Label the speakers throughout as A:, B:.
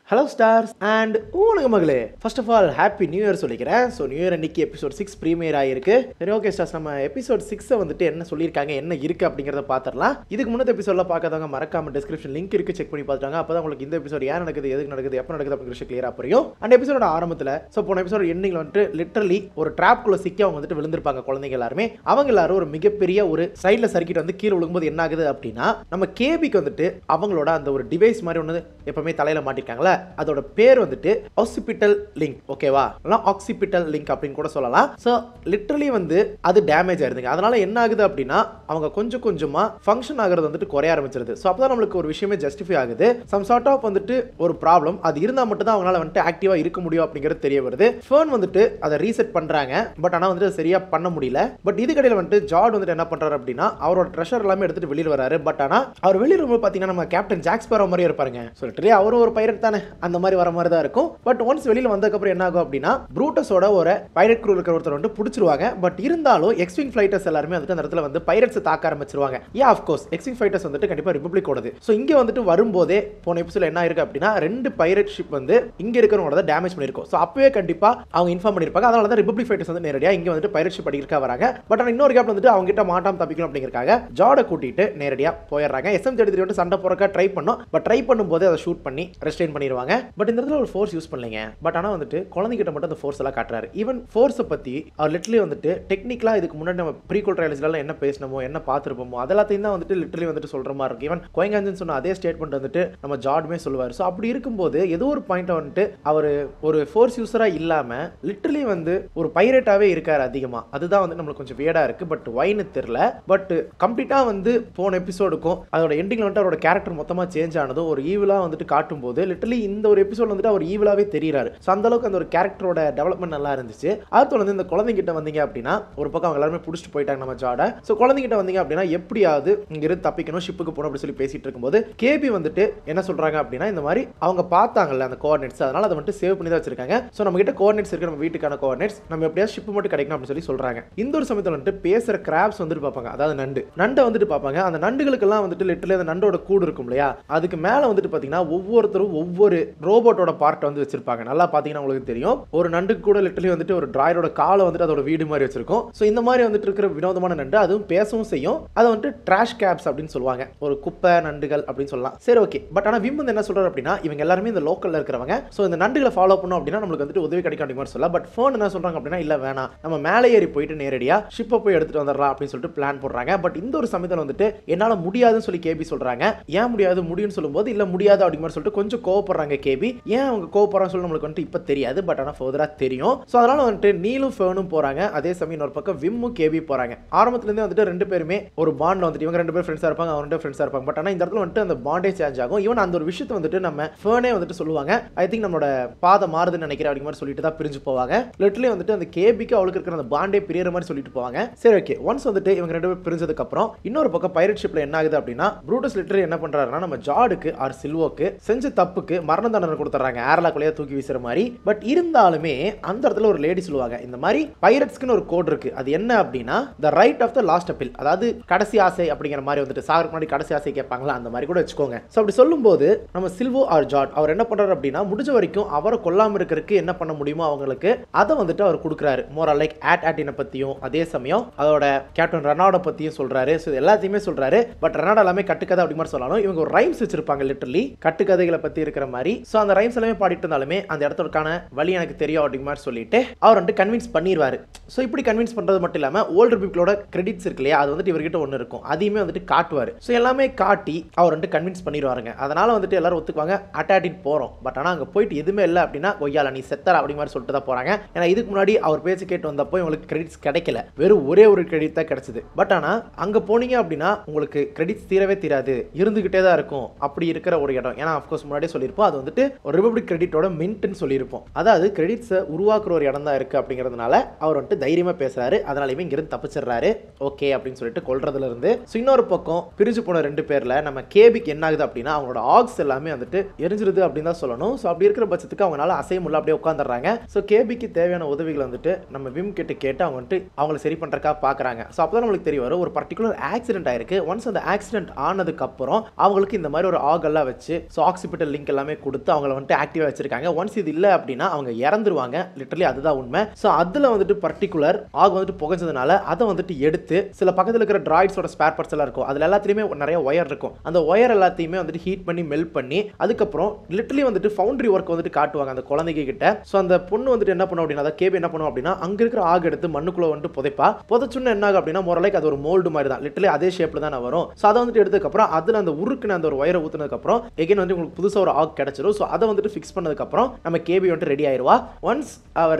A: Hello stars and ஊனுங்க மகளே, first of all happy new year சொல்லிக்கிறேன். ஸோ நியூ இயர் அன்னைக்கு எபிசோட் 6 ப்ரீமியர் ஆகிருக்கு. சரி, ஓகே ஸ்டார்ஸ், நம்ம எபிசோட் 6 வந்துட்டு என்ன சொல்லியிருக்காங்க, என்ன இருக்கு அப்படிங்கிறத பார்த்துடலாம். இதுக்கு முன்னாடி எபிசோட்ல பார்க்காதவங்க மறக்காம டிஸ்கிரிப்ஷன் லிங்க் இருக்கு, செக் பண்ணி பார்த்துட்டாங்க. அப்போ தான் உங்களுக்கு இந்த எபிசோட் ஏன் நடக்குது, எதுக்கு நடக்குது, எப்போ நடக்குது அப்படிங்கிற விஷயம் கிளியரா புரியும். அந்த எபிசோட ஆரம்பத்தில் போன எபிசோட எண்டிங்ல வந்துட்டு லிட்டரலி ஒரு ட்ராப்குள்ள சிக்கி அவங்க வந்துட்டு விழுந்திருப்பாங்க குழந்தைங்க எல்லாருமே. அவங்க எல்லாரும் ஒரு மிகப்பெரிய ஒரு சைடில் சர்க்கிட் வந்து கீழே விழுகும்போது என்ன ஆகுது அப்படின்னா, நம்ம கேபிக்கு வந்துட்டு அவங்களோட அந்த ஒரு டிவைஸ் மாதிரி ஒன்று எப்பவுமே தலையில மாட்டிருக்காங்களா, அதோட பேர் வந்துட்டு ஆக்சிபிட்டல் லிங்க். ஓகேவா, ஆக்சிபிட்டல் லிங்க் அப்படின்னு கூட சொல்லலாம். சோ லிட்டரலி வந்து அது டேமேஜ் ஆயிருதுங்க. அதனால என்ன ஆகுது அப்படின்னா, அவங்க கொஞ்சம் கொஞ்சமா ஃபங்க்ஷன் ஆகிறது வந்துட்டு குறைய ஆரம்பிச்சிருது. சோ அப்பதான் நம்மளுக்கு ஒரு விஷயமே ஜஸ்டிஃபை ஆகுது. சம் சார்ட் ஆஃப் வந்துட்டு ஒரு ப்ராப்ளம் அது இருந்தா மட்டும் தான் அவங்களால வந்துட்டு ஆக்டிவா இருக்க முடியும் அப்படிங்கிறது தெரிய வருது. ஃபர்ன் வந்துட்டு அதை ரீசெட் பண்றாங்க, பட் ஆனா வந்துட்டு சரியா பண்ண முடியல. பட் இதுக்கடையில் வந்துட்டு ஜார்ட் வந்துட்டு என்ன பண்றாரு அப்படின்னா, அவரோட ட்ரெஷர் எல்லாமே எடுத்துட்டு வெளியில் வராரு. பட் ஆனா அவர் வெளியில் வரும்போது பாத்தீங்கன்னா நம்ம கேப்டன் ஜாக் ஸ்பேரோ மாதிரி இருப்பாருங்க. ஸோ லிட்டரலி அவரும் ஒரு பைரட் தானே, அந்த மாதிரி வர மாதிரி தான் இருக்கும். பட் ஒன்ஸ் வெளியில் வந்ததுக்கப்புறம் என்ன ஆகும் அப்படின்னா, ப்ரூட்டஸோட ஒரு பைரட் க்ரூ இருக்கிற ஒருத்தர் வந்து பிடிச்சிருவாங்க. பட் இருந்தாலும் எக்ஸ்விங் ஃபைட்டர்ஸ் எல்லாருமே வந்துட்டு அந்த இடத்துல வந்து பைரட்ஸ் தாக்க ஆரம்பிச்சிருவாங்க. ஆஃப் கோர்ஸ் எக்ஸ்விங் ஃபைட்டர்ஸ் வந்துட்டு கண்டிப்பா ரிபப்ளிக் ஓடுது. ஸோ இங்க வந்துட்டு வரும்போதே போன எபிசோட்ல என்ன ஆயிருக்கு அப்படின்னா, 2 பைரட் ஷிப் வந்து இங்க இருக்கிறவங்களோட டேமேஜ் பண்ணிருக்கும். ஸோ அப்பவே கண்டிப்பா அவங்க இன்ஃபார்ம் பண்ணிருப்பாங்க. அதனால தான் ரிபப்ளிக் ஃபைட்டர்ஸ் வந்து நேரடியா இங்க வந்துட்டு பைரட் ஷிப் அடிக்கிறதுக்காக வராங்க. பட் ஆனா இன்னொரு கேப்ல வந்துட்டு அவங்க கிட்ட மாட்டாம தப்பிக்கணும் அப்படிங்கறக்காக ஜார்ட கூட்டிட்டு நேரடியா போயிடுறாங்க. SM-33 வந்து சண்டை போறக்க ட்ரை பண்ணோம். பட் ட்ரை பண்ணும்போது அதை ஷூட் பண்ணி ரெஸ்ட்ரெயின் பண்ணிடுவாங்க. பட் இந்த இடத்துல ஒரு ஃபோர்ஸ் யூஸ் பண்ணலைங்க. பட் ஆனா வந்துட்டு குழந்தைகிட்ட மட்டும் அந்த ஃபோர்ஸ் எல்லாம் காட்டுறாரு. ஈவன் ஃபோர்ஸை பத்தி அவர் லிட்டரலி வந்துட்டு டெக்னிக்கலா இதுக்கு முன்னாடி நம்ம ப்ரீக்வல் ட்ரையல்ஸ்ல என்ன பேசணுமோ என்ன பார்த்துருப்போமோ அதெல்லாத்தையும் தான் வந்துட்டு லிட்டரலி வந்துட்டு சொல்ற மாதிரி இருக்கு. ஈவன் கோயங்காஞ்சன் சொன்ன அதே ஸ்டேட்மெண்ட் வந்துட்டு நம்ம ஜார்டுமே சொல்லுவார். ஸோ அப்படி இருக்கும்போது ஏதோ ஒரு பாயிண்ட் வந்துட்டு அவர் ஒரு ஃபோர்ஸ் யூஸரா இல்லாம லிட்டரலி வந்து ஒரு பைரேட்டாவே இருக்காரு அதிகமா. அதுதான் வந்து நம்மளுக்கு கொஞ்சம் வியர்டா இருக்கு. பட் வைன்னு தெரியல. பட் கம்ப்ளீட்டா வந்து போன எபிசோடுக்கும் அதோட எண்டிங்ல வந்துட்டு அவரோட கேரக்டர் மொத்தமா சேஞ்ச் ஆனதும் ஒரு ஈவிலா வந்துட்டு காட்டும் போது லிட்டரலி இந்த ஒரு எபிசோட் வந்துட்டு அவர் ஈவிலாவே தெரியுறாரு. ஸோ அந்த அளவுக்கு அந்த ஒரு கேரக்டரோட டெவலப்மெண்ட் நல்லா இருந்துச்சு. அது வந்து இந்த குழந்தைகிட்ட வந்தீங்க அப்படின்னா, ஒரு பக்கம் அவங்க எல்லாருமே பிடிச்சிட்டு போயிட்டாங்க நம்ம ஜாட. ஸோ குழந்தைகிட்ட வந்தீங்க அப்படின்னா எப்படியாவது இங்க இருந்து தப்பிக்கணும், ஷிப்புக்கு போகணும் அப்படி சொல்லி பேசிட்டு இருக்கும்போது கேபி வந்துட்டு என்ன சொல்றாங்க அப்படின்னா, இந்த மாதிரி அவங்க பார்த்தாங்கல்ல அந்த கோஆர்டினேட்ஸ், அதனால அதை வந்துட்டு சேவ் பண்ணி தான் வச்சிருக்காங்க. ஸோ நம்ம கிட்ட கோஆர்டினேட்ஸ் இருக்கு, நம்ம வீட்டுக்கான கோஆர்டினேட்ஸ், நம்ம எப்படியாவது ஷிப் மட்டும் கிடைக்கணும் அப்படின்னு சொல்லி சொல்றாங்க. இந்த ஒரு சமயத்தில் வந்துட்டு பேசுற கிராப்ஸ் வந்துட்டு பார்ப்பாங்க, அதாவது நண்டை வந்துட்டு பார்ப்பாங்க. அந்த நண்டுகளுக்கெல்லாம் வந்துட்டு லிட்டரலி அந்த நண்டோட கூடு இருக்கும் இல்லையா, அதுக்கு மேல வந்துட்டு பாத்தீங்கன்னா ஒவ்வொருத்தரும் ஒவ்வொரு ரோபோட்டோட பார்ட் வந்து வச்சிருப்பாங்க. நல்லா பாத்தீங்கன்னா உங்களுக்கு தெரியும், ஒரு நண்டுக்கு கூட லிட்டரலி வந்துட்டு ஒரு டிராயரோட காலை வந்துட்டு அதோட வீடு மாதிரி வச்சிருக்கும். ஸோ இந்த மாதிரி வந்துட்டு இருக்கிற வினோதமான நண்டு அதுவும் பேசவும் செய்யும். அதை வந்துட்டு ட்ராஷ் கேப்ஸ் அப்படின்னு சொல்லுவாங்க, ஒரு குப்பை நண்டுகள் அப்படின்னு சொல்லலாம். சரி, ஓகே. பட் ஆனா விம் வந்து என்ன சொல்றாரு அப்படின்னா, இவங்க எல்லாருமே இந்த லோக்கல்ல இருக்கிறவங்க. ஸோ இந்த நண்டுகளை ஃபாலோ பண்ணோம் அப்படின்னா நம்மளுக்கு வந்துட்டு உதவி கிடைக்கும் அப்படிங்கிற மாதிரி சொல்லலாம். பட் ஃபோன் என்ன சொல்றாங்க அப்படின்னா, இல்ல வேணாம், நம்ம மேலே ஏறி போயிட்டு நேரடியா ஷிப்பை போய் எடுத்துட்டு வந்துடலாம் அப்படின்னு சொல்லிட்டு பிளான் போடுறாங்க. பட் இந்த ஒரு சமயத்தில் வந்துட்டு என்னால முடியாதுன்னு சொல்லி கேபி சொல்றாங்க. ஏன் முடியாது, முடியும்னு சொல்லும்போது இல்ல முடியாது அப்படிங்கிற சொல்லிட்டு கொஞ்சம் கோவப்படுறாங்க கேபி. ஏன் அவங்க கோவப்படுறாங்க சொல்லி நம்மளுக்கு வந்துட்டு இப்ப தெரியாது. பட் ஆனா ஃபர்தரா தெரியும். ஸோ அதனால வந்துட்டு நீலும் ஃபேனும் போறாங்க. அதே சமயம் ஒரு பக்கம் விம்மும் கேபி போறாங்க. ஆரம்பத்துல இருந்தே வந்துட்டு 2 பேருமே ஒரு பாண்ட் வந்துட்டு இவங்க 2 பேரும் ஃப்ரெண்ட்ஸா இருப்பாங்க, அவங்க 2 ஃப்ரெண்ட்ஸா இருப்பாங்க. பட் ஆனா இந்த இடத்துல வந்துட்டு அந்த பாண்டே சேஞ்ச் ஆகும். ஈவன் அந்த ஒரு விஷயத்தை வந்துட்டு நம்ம ஃபேனே வந்துட்டு சொல்லுவாங்க, ஐ திங்க் நம்மளோட பாதை மாறுதுன்னு நினைக்கிறேன் அப்படிங்கிற மாதிரி சொல்லிட்டு தான் பிரிஞ்சு போவாங்க. லிட்டரலி வந்துட்டு அந்த கேபிக்கு அவளுக்கு இருக்கிற அந்த பாண்டே பிரியற மாதிரி சொல்லிட்டு போவாங்க. சரி, ஓகே. ஒன்ஸ் வந்துட்டு இவங்க 2 பேரும் பிரிஞ்சதுக்கு அப்புறம் இன்னொரு பக்கம் பைரட் ஷிப்ல என்ன ஆகுது அப்படின்னா, ப்ரூட்டஸ் லிட்டரலி என்ன பண்றாருன்னா, நம்ம ஜார்டுக்கு ஆர் சில்வோக்கு செஞ்ச தப்புக்கு மரண தண்டனை கொடுத்துறாங்க, ஏர்லாக்குள்ளேயே தூக்கி வீசுற மாதிரி. பட் இருந்தாலுமே அந்த இடத்துல ஒரு லேடி சொல்லுவாங்க, இந்த மாதிரி பைரட்ஸ்க்குன்னு ஒரு கோட் இருக்கு, அது என்ன அப்படின்னா the right of the last appeal, அதாவது கடைசி ஆசை அப்படிங்கிற மாதிரி வந்துட்டு சாகருக்கு முன்னாடி கடைசி ஆசை கேட்பாங்களா, அந்த மாதிரி கூட வச்சுக்கோங்க. ஸோ அப்படி சொல்லும்போது நம்ம சில்வோ ஆர் ஜார்ட் அவர் என்ன பண்றாரு அப்படின்னா, முடிஞ்ச வரைக்கும் அவரை கொல்லாம இருக்கிறதுக்கு என்ன பண்ண முடியுமோ அவங்களுக்கு அதை வந்துட்டு அவர் கொடுக்குறாரு. மோரல் லைக் ஆட்டினை பத்தியும் அதே சமயம் அதோட கேப்டன் ரெனார்டோ பத்தியும் சொல்றாரு. ஸோ எல்லாத்தையுமே சொல்றாரு. பட் ரெனார்டோ எல்லாமே கட்டுக்கதை அப்படி மாதிரி சொல்லணும். இவங்க ஒரு ரைம்ஸ் வச்சிருப்பாங்க லிட்டரலி கட்டுக்கதைகளை பத்தி இருக்கிற மாதிரி. ஸோ அந்த ரைம்ஸ் எல்லாமே பாடிட்டு இருந்தாலுமே அந்த இடத்துக்கான வழி எனக்கு தெரியும் அப்படிங்கிற மாதிரி சொல்லிட்டு அவர் வந்துட்டு கன்வின்ஸ் பண்ணிடுவாரு. ஸோ இப்படி கன்வின்ஸ் பண்றது மட்டும் இல்லாம ஓல்டர் பீப்புளோட கிரெடிட்ஸ் இருக்கு இல்லையா, அது வந்துட்டு இவர்கிட்ட ஒன்று இருக்கும், அதையுமே வந்துட்டு காட்டுவார். ஸோ எல்லாமே காட்டி அவர் வந்துட்டு கன்வின்ஸ் பண்ணிடுவாருங்க. அதனால வந்துட்டு எல்லாரும் ஒத்துக்குவாங்க, அட்டாட்டின் போறோம். பட் ஆனால் அங்கே போயிட்டு எதுவுமே இல்லை அப்படின்னா, கொய்யால நீ செத்தரா அப்படி மாதிரி சொல்லிட்டு தான் போறாங்க. ஏன்னா இதுக்கு முன்னாடி அவர் பேச்சு கேட்டு வந்தப்போ இவங்களுக்கு கிரெடிட்ஸ் கிடைக்கல, வெறும் ஒரே ஒரு கிரெடிட் தான் கிடைச்சது. பட் ஆனால் அங்கே போனீங்க அப்படின்னா உங்களுக்கு கிரெடிட்ஸ் தீரவே தீராது, இருந்துகிட்டே தான் இருக்கும். அப்படி இருக்கிற ஒரு இடம். ஏன்னா ஆஃப்கோர்ஸ் முன்னாடியே சொல்லியிருப்போம், அது வந்துட்டு ஒரு ரிபப்ளிக் கிரெடிட்டோட மின்ட்னு சொல்லியிருப்போம். அதாவது கிரெடிட்ஸை உருவாக்குற ஒரு இடம் தான் இருக்கு அப்படிங்கிறதுனால அவர் வந்துட்டு தைரியமா பேசுறாரு. அதனாலவே இங்கிருந்து தப்பிச்சிடுறாரு. ஓகே அப்படின்னு சொல்லிட்டு கொல்றதுல இருந்து. இன்னொரு பக்கம் பிரிஞ்சு போன 2 பேர்ல நம்ம கேபிக்கு என்ன ஆகுது அப்படின்னா, அவங்களோட ஆக்ஸ் எல்லாமே வந்துட்டு எரிஞ்சிருது அப்படின்னு தான் சொல்லணும். ஸோ அப்படி இருக்கிற பட்சத்துக்கு அவங்களால அசைய முடியல, அப்படியே உட்காந்துடுறாங்க. ஸோ கேபிக்கு தேவையான உதவிகள் வந்துட்டு நம்ம விம் கிட்ட கேட்டு அவங்க வந்துட்டு அவங்களை சரி பண்றதுக்காக பாக்குறாங்க. ஸோ அப்பதான் நம்மளுக்கு தெரிய வரும், ஒரு பர்டிகுலர் ஆக்சிடென்ட் ஆயிருக்கு. ஒன்ஸ் அந்த ஆக்சிடென்ட் ஆனதுக்கு அப்புறம் அவங்களுக்கு இந்த மாதிரி ஒரு ஆக் எல்லாம் வச்சு ஸோ ஆக்சிபிட்டல் லிங்க் எல்லாமே கொடுத்து அவங்கள வந்துட்டு ஆக்டிவா வச்சிருக்காங்க. ஒன்ஸ் இது இல்ல அப்படின்னா அவங்க இறந்துருவாங்க. லிட்டரலி அதுதான் உண்மை. ஸோ அதில் வந்துட்டு பர்டிகுலர் ஆக வந்துட்டு புகைஞ்சதுனால அதை வந்துட்டு எடுத்து சில பக்கத்தில் இருக்கிற டிராய்ட்ஸோட ஸ்பேர் பார்ட்ஸ் எல்லாம் இருக்கும், அதில் எல்லாத்துலேயுமே நிறைய ஒயர் இருக்கும். அந்த ஒயர் எல்லாத்தையுமே வந்துட்டு ஹீட் பண்ணி மெல்ட் பண்ணி அதுக்கப்புறம் லிட்டரலி வந்துட்டு ஃபவுண்டரி ஒர்க் வந்துட்டு காட்டுவாங்க அந்த குழந்தைங்க கிட்ட. ஸோ அந்த பொண்ணு வந்துட்டு என்ன பண்ணும் அப்படின்னா, கேபி என்ன பண்ணும் அப்படின்னா, அங்கே இருக்கிற ஆக எடுத்து மண்ணுக்குள்ள வந்துட்டு புதைப்பா. புதைச்சுன்னு என்ன ஆகும் அப்படின்னா மொரலைக்கு அது ஒரு மோல்டு மாதிரி தான், லிட்டரலி அதே ஷேப்ல தான் வரும். ஸோ அதை வந்துட்டு எடுத்ததுக்கப்புறம் அதில் அந்த உருக்குன்னு அந்த ஒரு ஒயரை ஊற்றுனதுக்கப்புறம் எகைன் வந்து உங்களுக்கு புதுசாக ஒரு ஆக் கிடைச்சிடும். ஸோ அதை வந்துட்டு ஃபிக்ஸ் பண்ணதுக்கப்புறம் நம்ம கேபி வந்துட்டு ரெடி ஆயிடுவா. ஒன்ஸ்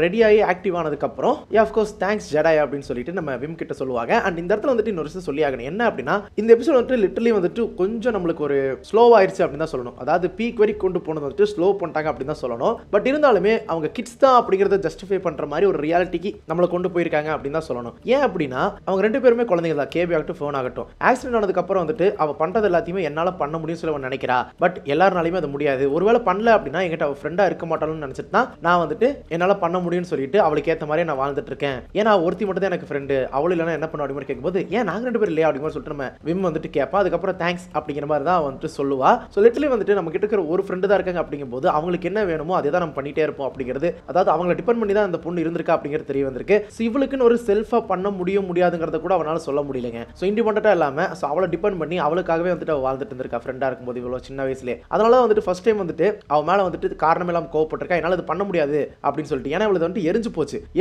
A: ரெடி ஆகி ஆக்டிவ் ஆனதுக்கப்புறம் ஆஃப்கோர்ஸ் தேங்க்ஸ் ஜெடாய் அப்படின்னு சொல்லிட்டு நம்ம விம் கிட்ட சொல்லுவாங்க. அண்ட் இந்த இடத்துல வந்துட்டு இன்னொரு விஷயம் சொல்லி ஆகணும். என்ன அப்படின்னா, இந்த எபிசோட் வந்துட்டு லிட்டரலி வந்துட்டு கொஞ்சம் நம்மளுக்கு ஒரு ஸ்லோவாயிருச்சு அப்படின்னு தான் சொல்லணும். அதாவது பீக் வரைக்கும் கொண்டு போனது வந்துட்டு ஸ்லோ பண்ணிட்டாங்க அப்படின்னு தான் சொல்லணும். பட் இருந்தாலுமே அவங்க கிட்ஸ் தான் அப்படிங்கிறத ஜஸ்டிஃபை பண்ற மாதிரி ஒரு ரியாலிட்டிக்கு நம்மளை கொண்டு போயிருக்காங்க அப்படின்னு தான் சொல்லணும். ஏன் அப்படின்னா அவங்க ரெண்டு பேருமே குழந்தைங்க தான், கேபி ஆகட்டும் ஃபோன் ஆகட்டும். ஆக்சிடென்ட் ஆனதுக்கு அப்புறம் வந்துட்டு அவ பண்றது எல்லாத்தையுமே என்னால பண்ண முடியும் சொல்லி அவன் நினைக்கிறா. பட் எல்லாருனாலுமே அது முடியாது. ஒருவேளை பண்ணல அப்படின்னா என்கிட்ட அவ ஃப்ரெண்டா இருக்க மாட்டான்னு நினைச்சிட்டு தான் நான் வந்துட்டு என்னால பண்ண முடியும்னு சொல்லிட்டு அவளுக்கு ஏற்ற மாதிரி நான் வாழ்ந்துட்டு இருக்கேன். ஏன்னா ஒருத்தி மட்டும் தான் எனக்கு ஃப்ரெண்டு, அவளு இல்லைன்னா என்ன பண்ண அப்படின்னு கேட்கும்போது ஏன் நாங்க ரெண்டு பேரும் இல்லையா அப்படின்னு சொல்லிட்டு நம்ம விம் வந்துட்டு கேட்பா. அதுக்கப்புறம் தேங்க்ஸ் அப்படிங்கிற மாதிரி தான் வந்துட்டு சொல்லுவா. ஸோ லிட்டரலி வந்துட்டு நம்ம கிட்ட இருக்கிற ஒரு ஃப்ரெண்டு தான் இருக்காங்க அப்படிங்கும்போது அவங்களுக்கு என்ன வேணுமோ அதை தான் நம்ம பண்ணிட்டே இருப்போம் அப்படிங்கிறது, அதாவது அவங்களை டிபெண்ட் பண்ணி தான் அந்த பொண்ணு இருந்திருக்கா அப்படிங்கிறது தெரிய வந்திருக்கு. ஸோ இவளுக்குன்னு ஒரு செல்ஃபா பண்ண முடியாதுங்கிறத கூட அவனால சொல்ல முடியலங்க. ஸோ இண்டிபெண்டா இல்லாம ஸோ அவளை டிபெண்ட் பண்ணி அவளுக்காகவே வந்துட்டு அவள் வாழ்ந்துட்டு இருந்திருக்கா ஃப்ரெண்டா இருக்கும்போது இவ்வளோ சின்ன வயசுலேயே. அதனால வந்துட்டு ஃபர்ஸ்ட் டைம் வந்துட்டு அவ மேல வந்துட்டு காரணம் இல்லாமல் கோவப்பட்டிருக்கா, என்னால் இது பண்ண முடியாது அப்படின்னு சொல்லிட்டு. ஏன்னா இவளுக்கு வந்துட்டு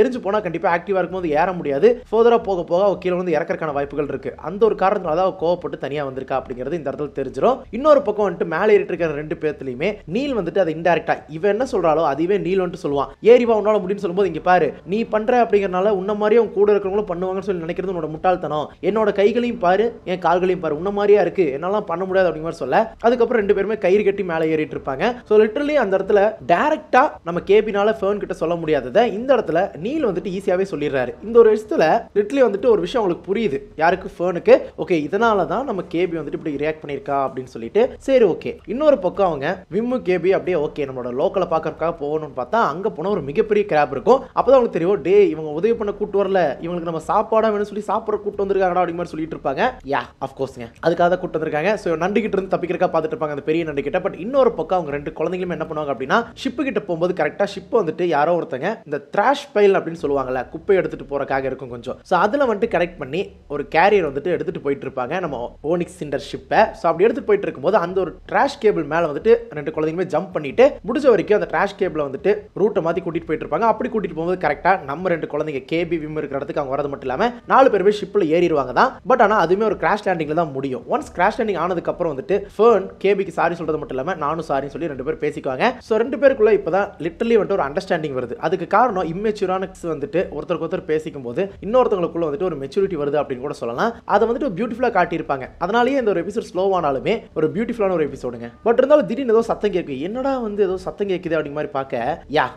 A: எரிஞ்சு போனா கண்டிப்பா ஆக்டிவா இருக்கும்போது ஏற முடியாது, ஃபர்தரா போக போக அவ கீழே வந்து இறக்கறதுக்கான வாய்ப்புகள் இருக்கு. அந்த ஒரு காரணத்தினால தான் அவ கோவப்பட்டு தனியா வந்திருக்கா அப்படிங்கிறது இந்த இடத்துல தெரிஞ்சிடும். இன்னொரு பக்கம் வந்துட்டு மேலே ஏறிட்டு இருக்கிற ரெண்டு பேர்த்துலயுமே நீல் வந்துட்டு அதை இன்டைரக்டா இவன் என்ன சொல்றாளோ அதுவே நீல் வந்துட்டு சொல்லுவான். ஏறிவா உன்னால முடியும்னு சொல்லும்போது இங்க பாரு நீ பண்ற அப்படிங்கறனால உன்ன மாதிரியே உன் கூட இருக்கிறவங்களும் பண்ணுவாங்கன்னு சொல்லி நினைக்கிறது உன்னோட முட்டாள்தனம். என்னோட கைகளையும் பாரு என் கால்களையும் பாரு உன்ன மாதிரியா இருக்கு, என்னால பண்ண முடியாது அப்படிங்கிற மாதிரி சொல்ல அதுக்கப்புறம் ரெண்டு பேருமே கயிறு கட்டி மேலே ஏறிட்டு இருப்பாங்க. ஸோ லிட்டரலி அந்த இடத்துல டைரக்டா நம்ம கேபினால ஃபேர்ன் கிட்ட சொல்ல முடியாததை இந்த இடத்துல நீல் வந்துட்டு ஈஸியாவே சொல்லிடுறாரு. இந்த ஒரு விஷயத்துல லிட்டரலி வந்துட்டு ஒரு விஷயம் உங்களுக்கு புரியுது, யாருக்கு ஃபேனுக்கு. ஓகே இதனால தான் நம்ம கேபி வந்துட்டு இப்படி ரியாக்ட் பண்ணியிருக்கா அப்படின்னு சொல்லிட்டு சரி ஓகே. இன்னொரு பக்கம் அவங்க விம்மு கேபி அப்படியே ஓகே நம்மளோட லோக்கலை பார்க்கறதுக்காக போகணும்னு பார்த்தா அங்க போன ஒரு மிகப்பெரிய கிராப் இருக்கும். அப்பதான் அவங்களுக்கு தெரியும் டே இவங்க உதவி பண்ண கூட்டு வரல, இவங்களுக்கு நம்ம சாப்பாடா வேணும்னு சொல்லி சாப்பிட கூட்டு வந்திருக்காங்கடா அப்படிங்கிற மாதிரி சொல்லிட்டு இருப்பாங்க. யா அஃப்கோர்ஸ்ங்க அதுக்காக தான் கூட்டு வந்திருக்காங்க. ஸோ நண்டு கிட்ட இருந்து தப்பிக்கிறக்கா பார்த்துட்டு இருப்பாங்க அந்த பெரிய நண்டு கிட்ட. பட் இன்னொரு பக்கம் அவங்க ரெண்டு குழந்தைங்களும் என்ன பண்ணுவாங்க அப்படின்னா ஷிப்பு கிட்ட போகும்போது கரெக்டா ஷிப் வந்துட்டு யாரோ ஒருத்தங்க இந்த த்ராஷ் பைல் அப்படின்னு சொல்லுவாங்கல்ல, குப்பை எடுத்துட்டு போறக்காக இருக்கும் கொஞ்சம். ஸோ அதில் வந்துட்டு கரெக்ட் பண்ணி ஒரு கேரியர் வந்துட்டு எடுத்துட்டு போயிட்டு இருப்பாங்க நம்ம ஓனிக்ஸ் சிண்டர் ஷிப்பை. ஸோ அப்படி எடுத்துட்டு போயிட்டு இருக்கும்போது அந்த ஒரு ட்ராஷ் கேபிள் மேலே வந்துட்டு ரெண்டு குழந்தைங்களுமே ஜம்ப் பண்ணிட்டு முடிஞ்ச வரைக்கும் அந்த ட்ராஷ் கேபிளை வந்துட்டு ரூட்டை மாற்றி கூட்டிட்டு போயிட்டு இருப்பாங்க. அப்படி கூட்டிட்டு போகும்போது கரெக்டாக நம்ம ரெண்டு குழந்தைங்க கேபி விம் இருக்கிற இடத்துக்கு அவங்க வரது மட்டும் இல்லாமல் 4 பேருமே ஷிப்பில் ஏறிடுவாங்க தான். பட் ஆனால் அதுவுமே ஒரு கிராஷ் லேண்டிங்ல தான் முடியும். ஒன்ஸ் கிராஷ் லேண்டிங் ஆனதுக்கு அப்புறம் வந்துட்டு ஃபேர்ன் கேபிக்கு சாரி சொல்றது மட்டும் இல்லாமல் நானும் சாரின்னு சொல்லி ரெண்டு பேர் பேசிக்குவாங்க. ஸோ ரெண்டு பேருக்குள்ள இப்போதான் லிட்டரலி வந்துட்டு ஒரு அண்டர்ஸ்டாண்டிங் வருது. அதுக்கு காரணம் இம்மெச்சூரான வந்துட்டு ஒருத்தருக்கு ஒருத்தர் பேசிக்கும் போது இன்னொருத்தவங்களுக்குள்ள வந்துட்டு ஒரு மெச்சூரிட்டி வருது அப்படின்னு கூட சொல்லலாம். அதை வந்துட்டு பியூட்டிஃபுல்லா காட்டியிருப்பாங்க. அதனாலேயே இந்த ஒரு எபிசோட் ஸ்லோவானாலுமே ஒரு பியூட்டிஃபுல்லான ஒரு எபிசோடுங்க. பட் இருந்தாலும் திடீர்னு ஏதோ சத்தம் கேட்குது, என்னடா வந்து ஏதோ சத்தம் கேட்குது அப்படிங்கிற மாதிரி பார்க்க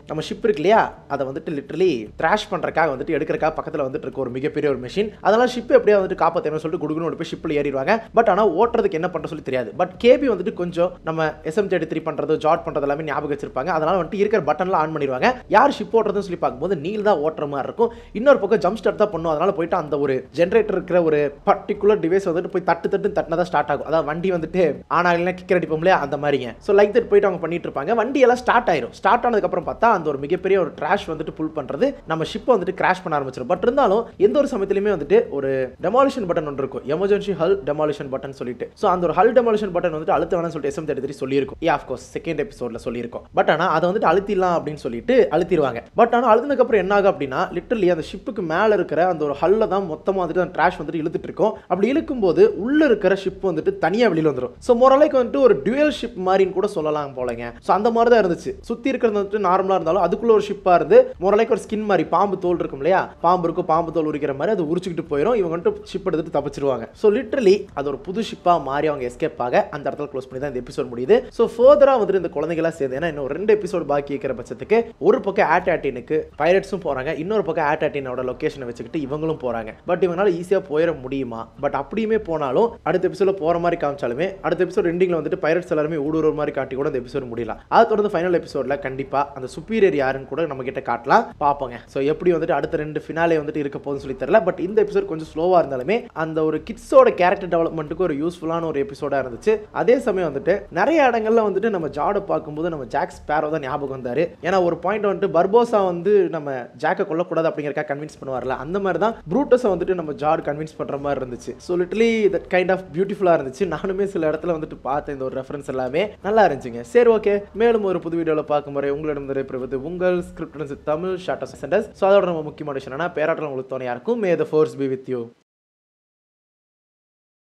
A: நம்ம ஷிப் இருக்கு இல்லையா அதை வந்துட்டு லிட்டரலி த்ராஷ் பண்றதுக்காக வந்துட்டு எடுக்கிறக்காக பக்கத்தில் வந்துட்டு இருக்க ஒரு மிகப்பெரிய ஒரு மெஷின். அதெல்லாம் ஷிப் எப்படியா வந்துட்டு காப்பாற்றணும் சொல்லிட்டு குடுகுன்னு போய் ஷிப்பில் ஏறிடுவாங்க. பட் ஆனால் ஓட்டுறதுக்கு என்ன பண்ற சொல்லி தெரியாது. பட் கேபி வந்துட்டு கொஞ்சம் நம்ம SM33 பண்றது ஜாட் பண்றது எல்லாமே ஞாபகம் வச்சிருப்பாங்க. அதனால வந்துட்டு இருக்கிற பட்டன்லாம் ஆன் பண்ணிடுவாங்க. யார் ஷிப் ஓட்டுறதுன்னு சொல்லி பார்க்கும்போது நீல் தான் ஓட்டுற மாதிரி இருக்கும். இன்னொரு பக்கம் ஜம்ப் ஸ்டார்ட் தான் பண்ணும். அதனால போயிட்டு அந்த ஒரு ஜென்ரேட்டர் இருக்கிற ஒரு பர்டிகுலர் டிவைஸ் வந்துட்டு போய் தட்டுனதா ஸ்டார்ட் ஆகும். அதாவது வண்டி வந்துட்டு ஆனாலும் கிக் அடிப்போம் இல்லையா அந்த மாதிரிங்க. ஸோ லைக் தட் போயிட்டு அவங்க பண்ணிட்டு இருப்பாங்க. வண்டி எல்லாம் ஸ்டார்ட் ஆயிரும். ஸ்டார்ட் ஆனதுக்கு அப்புறம் பார்த்தா அந்த ஒரு மிகப்பெரிய ஒரு ட்ராஷ் வந்துட்டு புல் பண்றது நம்ம ஷிப் வந்துட்டு கிராஷ் பண்ண ஆரம்பிச்சிடும். பட் இருந்தாலும் எந்த ஒரு சமயத்திலுமே வந்துட்டு ஒரு டெமாலிஷன் பட்டன் ஒன்று இருக்கும், எமர்ஜென்சி ஹல் டெமாலிஷன் பட்டன் சொல்லிட்டு. ஸோ அந்த ஒரு ஹல் டெமாலிஷன் பட்டன் வந்துட்டு அழுத்த வேணாம்னு சொல்லிட்டு SM33 சொல்லியிருக்கும். ஆஃப் கோர்ஸ் செகண்ட் எபிசோட்ல சொல்லியிருக்கும். பட் ஆனால் அதை வந்துட்டு அழுத்திடலாம் அப்படின்னு சொல்லிட்டு அழுத்திடுவாங்க. பட் ஆனால் அழுத்தினதுக்கு அப்புறம் என்ன ஆகும் அப்படின்னா லிட்டரலி அந்த ஷிப்புக்கு மேல இருக்கிற அந்த ஒரு ஹல்ல தான் மொத்தமாக வந்துட்டு அந்த ட்ராஷ் வந்துட்டு இழுத்துட்டு இருக்கும். அப்படி இழுக்கும் போது உள்ள இருக்கிற ஷிப் வந்துட்டு தனியா வெளியில வந்துடும். ஸோ மொரலைக்கு வந்துட்டு ஒரு டுவல் ஷிப் மாதிரின்னு கூட சொல்லலாம் போலங்க. ஸோ அந்த மாதிரி தான் இருந்துச்சு. சுத்தி இருக்கிறது வந்துட்டு நார்மலா இருந்தாலும் அதுக்குள்ள ஒரு ஷிப்பா இருந்து மொரலைக்கு ஒரு ஸ்கின் மாதிரி பாம்பு தோல் இருக்கும் இல்லையா, பாம்பு இருக்கும், பாம்பு தோல் உரிக்கிற மாதிரி அது உரிச்சுக்கிட்டு போயிடும். இவங்க வந்துட்டு ஷிப் எடுத்துட்டு தப்பிச்சிருவாங்க. ஸோ லிட்டரலி அது ஒரு புது ஷிப்பா மாறி அவங்க எஸ்கேப் ஆக அந்த இடத்துல க்ளோஸ் பண்ணி தான் இந்த எபிசோட் முடியுது. ஸோ ஃபர்தரா வந்துட்டு இந்த குழந்தைகளா சேர்ந்து ஏன்னா இன்னும் 2 எபிசோட் பாக்கி இருக்கிற பட்சத்துக்கு ஒரு பக்கம் ஆட்டாட்டினுக்கு பைரட்ஸும் போறாங்க, இன்னொரு பக்கம் ஆட்டாட்டினோட லொகேஷனை வச்சுக்கிட்டு இவங்களும் போறாங்க. பட் இவங்களால ஈஸியா போயிட முடியுமா? பட் அப்படியுமே போனாலும் அடுத்த எபிசோட்ல போற மாதிரி காமிச்சாலுமே அடுத்த எபிசோட் எண்டிங்ல வந்துட்டு பைரட்ஸ் எல்லாருமே ஊடுருவ மாதிரி காட்டி கூட இந்த எபிசோட் முடியலாம். அதை தொடர்ந்து ஃபைனல் எபிசோட்ல கண்டிப்பா அந்த சுப்பீரியர் யாருன்னு கூட நம்ம கிட்ட காட்டலாம், பாப்போங்க. ஸோ எப்படி வந்துட்டு அடுத்த 2 ஃபினாலே வந்துட்டு இருக்க போகுதுன்னு சொல்லி தெரியல. பட் இந்த எபிசோட் கொஞ்சம் ஸ்லோவா இருந்தாலுமே அந்த ஒரு கிட்ஸோட கேரக்டர் டெவலப்மெண்ட்டுக்கு ஒரு யூஸ்ஃபுல்லான ஒரு எபிசோடா இருந்துச்சு. அதே சமயம் வந்துட்டு நிறைய இடங்கள்ல வந்துட்டு வந்துட்டு நம்ம ஜாடை பார்க்கும்போது நம்ம ஜாக் ஸ்பேரோ தான் ஞாபகம் வந்தாரு. ஏன்னா ஒரு பாயிண்ட் வந்துட்டு பர்போசா வந்து நம்ம ஜாக்கை கொல்லக்கூடாது அப்படிங்கிறக்கா கன்வின்ஸ் பண்ணுவார்ல, அந்த மாதிரி தான் ப்ரூட்டஸை வந்துட்டு நம்ம ஜார்ட் கன்வின்ஸ் பண்ற மாதிரி இருந்துச்சு. So literally that kind of பியூட்டிஃபுல்லா இருந்துச்சு. நானுமே சில இடத்துல வந்துட்டு பார்த்தேன் இந்த ஒரு ரெஃபரன்ஸ் எல்லாமே நல்லா இருந்துச்சுங்க. சரி ஓகே, மேலும் ஒரு புது வீடியோவில் பார்க்கும் வரை உங்களிடம் விடைபெறுவது உங்கள் script Tamil short of centres. So அதோட ரொம்ப முக்கியமான விஷயம் என்னன்னா பேராட்டல் உங்களுக்கு துணையா இருக்கும். May the force be with you.